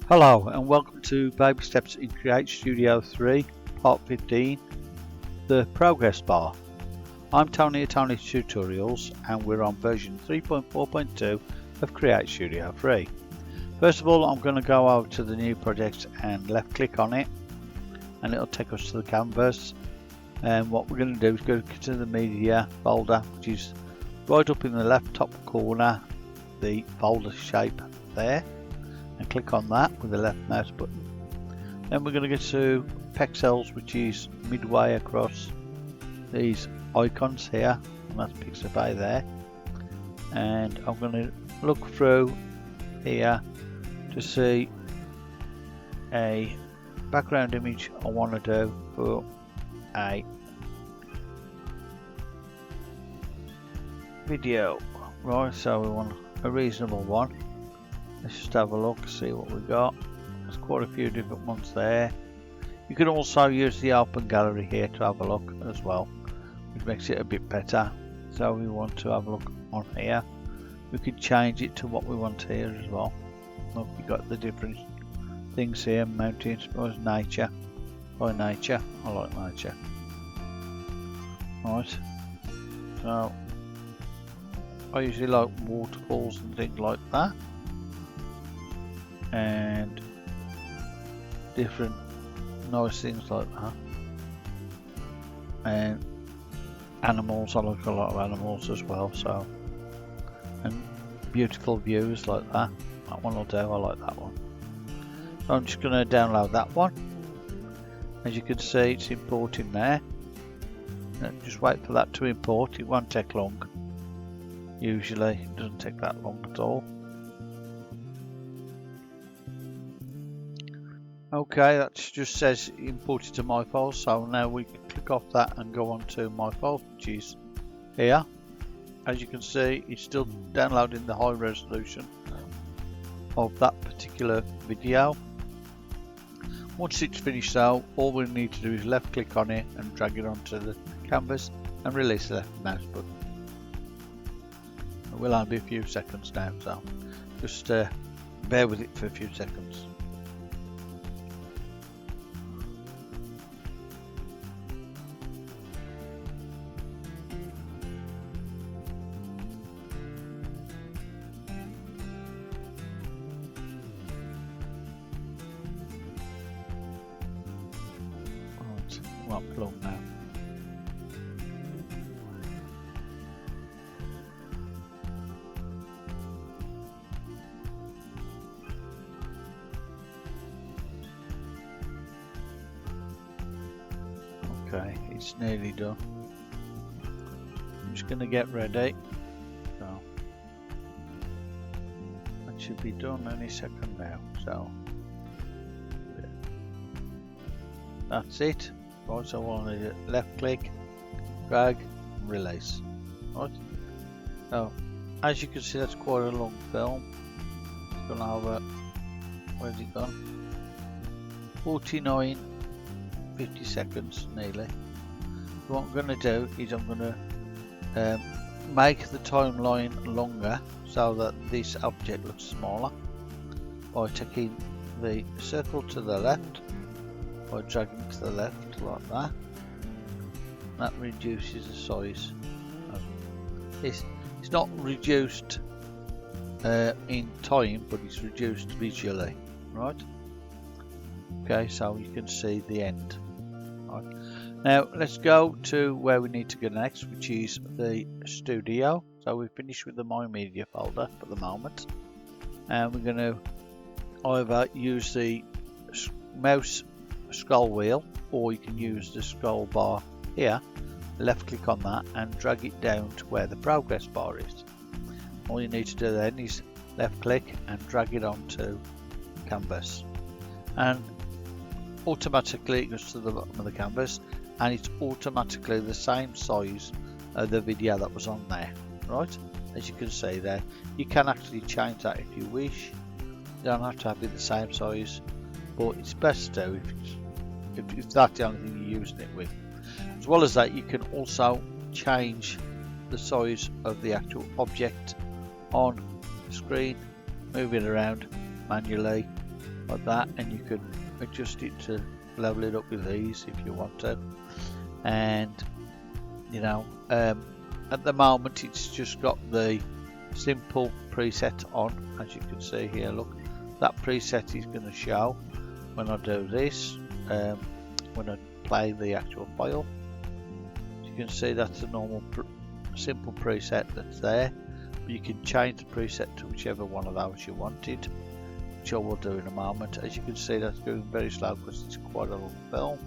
Hello and welcome to Baby Steps in Create Studio 3 Part 15, the progress bar. I'm Tony at Tony's Tutorials and we're on version 3.4.2 of Create Studio 3. First of all, I'm going to go over to the new project and left click on it and it'll take us to the canvas. And what we're going to do is go to the media folder, which is right up in the left top corner, the folder shape there. And click on that with the left mouse button. Then we're going to get to pixels, which is midway across these icons here, and that's Pixabay there. And I'm going to look through here to see a background image I want to do for a video. Right, so we want a reasonable one. Let's just have a look, see what we got. There's quite a few different ones there. You can also use the open gallery here to have a look as well, which makes it a bit better. So we want to have a look on here. We could change it to what we want here as well. Look, we got the different things here: mountains, nature. By nature, I like nature. Right. So I usually like waterfalls and things like that. And different nice things like that, and animals, I like a lot of animals as well, so, and beautiful views like that one will do, I like that one. So I'm just going to download that one. As you can see, it's importing there, and just wait for that to import. It won't take long, usually it doesn't take that long at all. Okay, that just says imported to my file, so now we can click off that and go on to my file, which is here. As you can see, it's still downloading the high resolution of that particular video. Once it's finished though, all we need to do is left click on it and drag it onto the canvas and release the left mouse button. It will only be a few seconds now, so just bear with it for a few seconds. Won't be long now. Okay, it's nearly done. I'm just going to get ready. So that should be done any second now. So that's it. Right, so I want to left click, drag, release. Right. So as you can see, that's quite a long film. It's gone over. Where's it gone? 49-50 seconds nearly. So what I'm going to do is I'm going to make the timeline longer so that this object looks smaller by taking the circle to the left, by dragging to the left like that. That reduces the size. It's not reduced in time, but it's reduced visually, right? Okay, so you can see the end. Right. Now let's go to where we need to go next, which is the studio. So we've finished with the My Media folder for the moment, and we're going to either use the mouse scroll wheel, or you can use the scroll bar here, left click on that and drag it down to where the progress bar is. All you need to do then is left click and drag it onto canvas, and automatically it goes to the bottom of the canvas, and it's automatically the same size of the video that was on there. Right, as you can see there, you can actually change that if you wish. You don't have to have it the same size, but it's best to if that's the only thing you're using it with. As well as that, you can also change the size of the actual object on the screen, move it around manually, like that, and you can adjust it to level it up with these if you want to. And you know, at the moment it's just got the simple preset on, as you can see here. Look, that preset is going to show when I do this, when I play the actual file. You can see that's a normal simple preset that's there, but you can change the preset to whichever one of those you wanted, which I will do in a moment. As you can see, that's going very slow because it's quite a long film.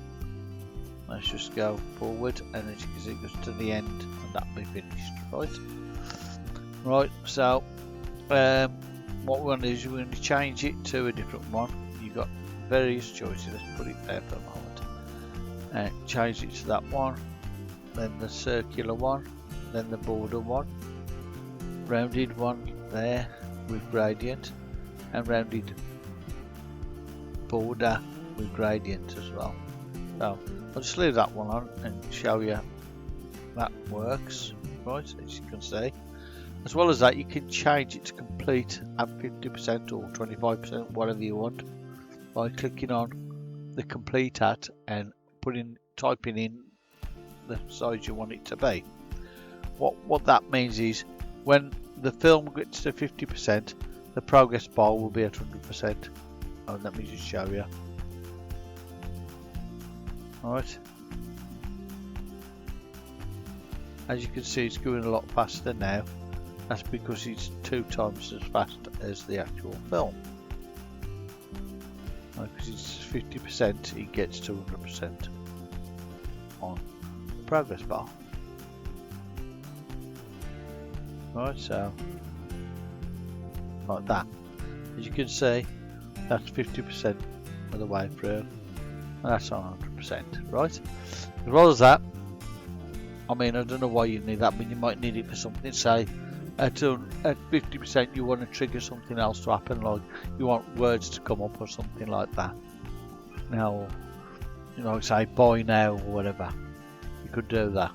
Let's just go forward, and as you can see, it goes to the end, and that'll be finished. Right, so what we're going to do is we're going to change it to a different one. You've got various choices. Let's put it there for a moment. Change it to that one, then the circular one, then the border one, rounded one there with gradient, and rounded border with gradient as well. So I'll just leave that one on and show you that works, right, as you can see. As well as that, you can change it to complete at 50% or 25%, whatever you want, by clicking on the complete at and typing in the size you want it to be. What that means is when the film gets to 50%, the progress bar will be at 100%. Oh, let me just show you. Alright. As you can see, it's going a lot faster now. That's because it's 2 times as fast as the actual film. Because it's 50%, it gets to 100% on the progress bar. Right, so like that. As you can see, that's 50% of the way through, and that's on 100%. Right. As well as that, I mean, I don't know why you need that, but you might need it for something. Say at 50% you want to trigger something else to happen, like you want words to come up or something like that. Now, you know, say buy now or whatever, you could do that.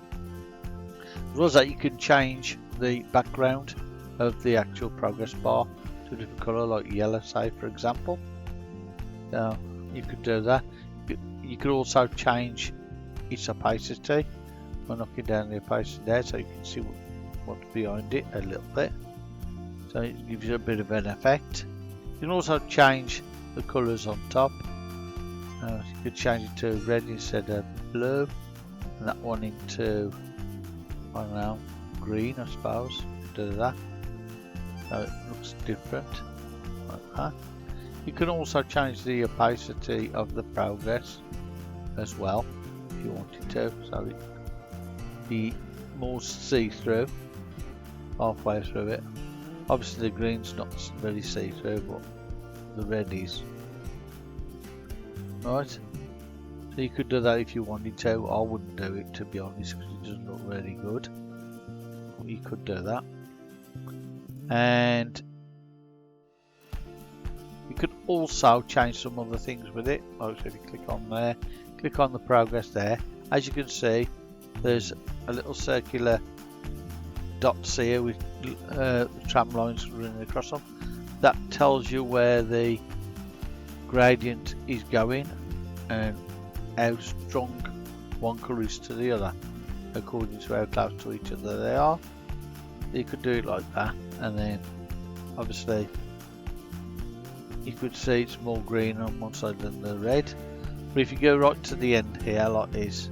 As well as that, you can change the background of the actual progress bar to a different colour, like yellow, say, for example. Now you could do that. You could also change its opacity by knocking down the opacity there, so you can see what's behind it a little bit, so it gives you a bit of an effect. You can also change the colours on top. You could change it to red instead of blue, and that one into, I don't know, green, I suppose. Do that, so it looks different like that. You can also change the opacity of the progress as well if you wanted to, so it be more see-through halfway through it. Obviously the green's not very see-through, but the red is. Right, so you could do that if you wanted to. I wouldn't do it, to be honest, because it doesn't look really good. But you could do that. And you could also change some other things with it. Like, so if you click on there, click on the progress there, as you can see there's a little circular dots here with tram lines running across them. That tells you where the gradient is going and how strong one colour is to the other, according to how close to each other they are. You could do it like that, and then obviously you could see it's more green on one side than the red. But if you go right to the end here like this,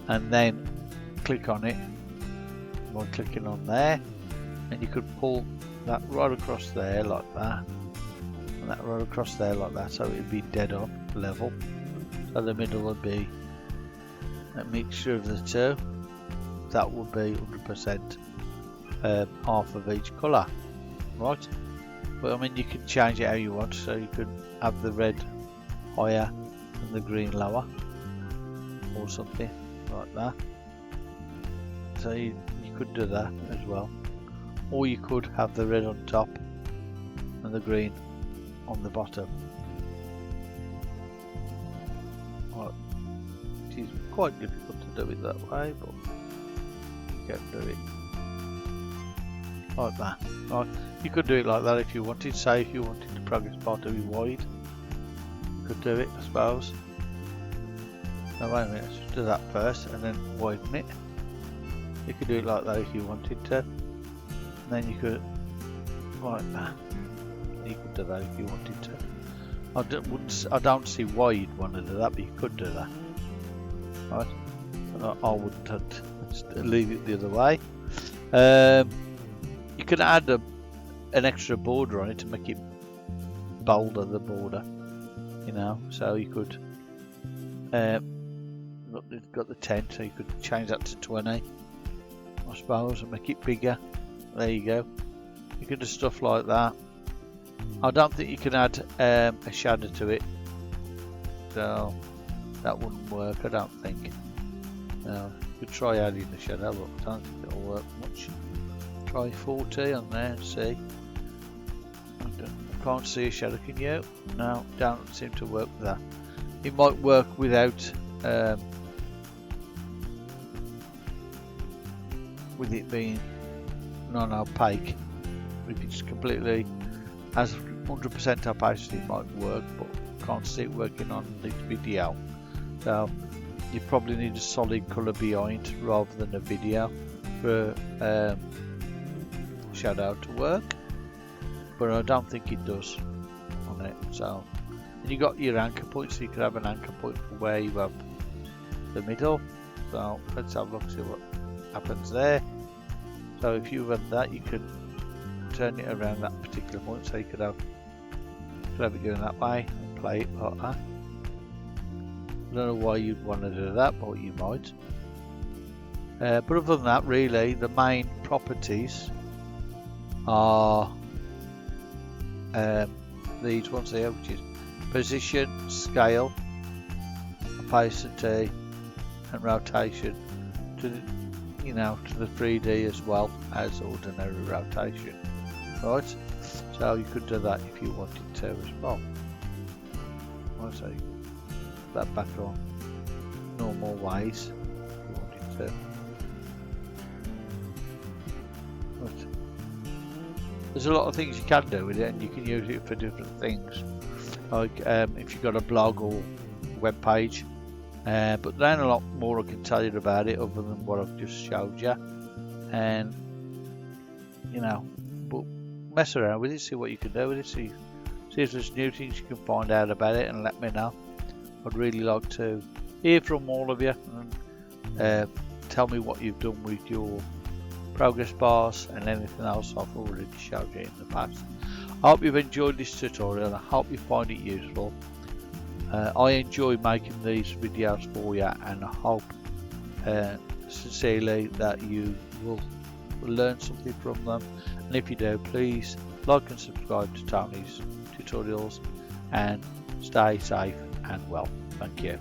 and then click on it by clicking on there, and you could pull that right across there like that, and that right across there like that, so it would be dead on level. So the middle would be a mixture of the two. That would be 100% half of each colour, right? But I mean, you can change it how you want, so you could have the red higher and the green lower, or something like that. So you could do that as well, or you could have the red on top and the green on the bottom. Well, it is quite difficult to do it that way, but you can do it like that. Right, you could do it like that if you wanted. Say if you wanted the progress bar to be wide, could do it, I suppose. Now wait a minute, let's do that first and then widen it. You could do it like that if you wanted to. And then you could, like that. You could do that if you wanted to. I don't see why you'd want to do that, but you could do that. Right? I wouldn't. Just leave it the other way. You can add an extra border on it to make it bolder, the border. You know, so you could. It's got the 10, so you could change that to 20, I suppose, and make it bigger. There you go. You can do stuff like that. I don't think you can add a shadow to it, so that wouldn't work, I don't think. No, you could try adding the shadow, but I don't think it'll work much. Try 40 on there and see. I can't see a shadow, can you? No, don't seem to work with that. It might work without with it being non-opaque. If it's completely as 100% opacity, it might work, but can't see it working on this video. So you probably need a solid colour behind rather than a video for shadow to work, but I don't think it does on it. So, and you got your anchor point, so you could have an anchor point for where you have the middle. So let's have a look, see what happens there. So if you have that, you could turn it around that particular point, so you could have it going that way and play it like that. I don't know why you'd want to do that, but you might. But other than that, really, the main properties are these ones here, which is position, scale, opacity, and rotation to the, to the 3D as well as ordinary rotation. Right, so you could do that if you wanted to as well. I'll say that back on normal ways if you wanted to. But there's a lot of things you can do with it, and you can use it for different things. Like if you've got a blog or web page, but there ain't a lot more I can tell you about it other than what I've just showed you. And but mess around with it, see what you can do with it, see if there's new things you can find out about it, and let me know. I'd really like to hear from all of you, and tell me what you've done with your progress bars and anything else I've already showed you in the past. I hope you've enjoyed this tutorial, and I hope you find it useful. I enjoy making these videos for you, and I hope sincerely that you will learn something from them. And if you do, please like and subscribe to Tony's tutorials, and stay safe and well. Thank you.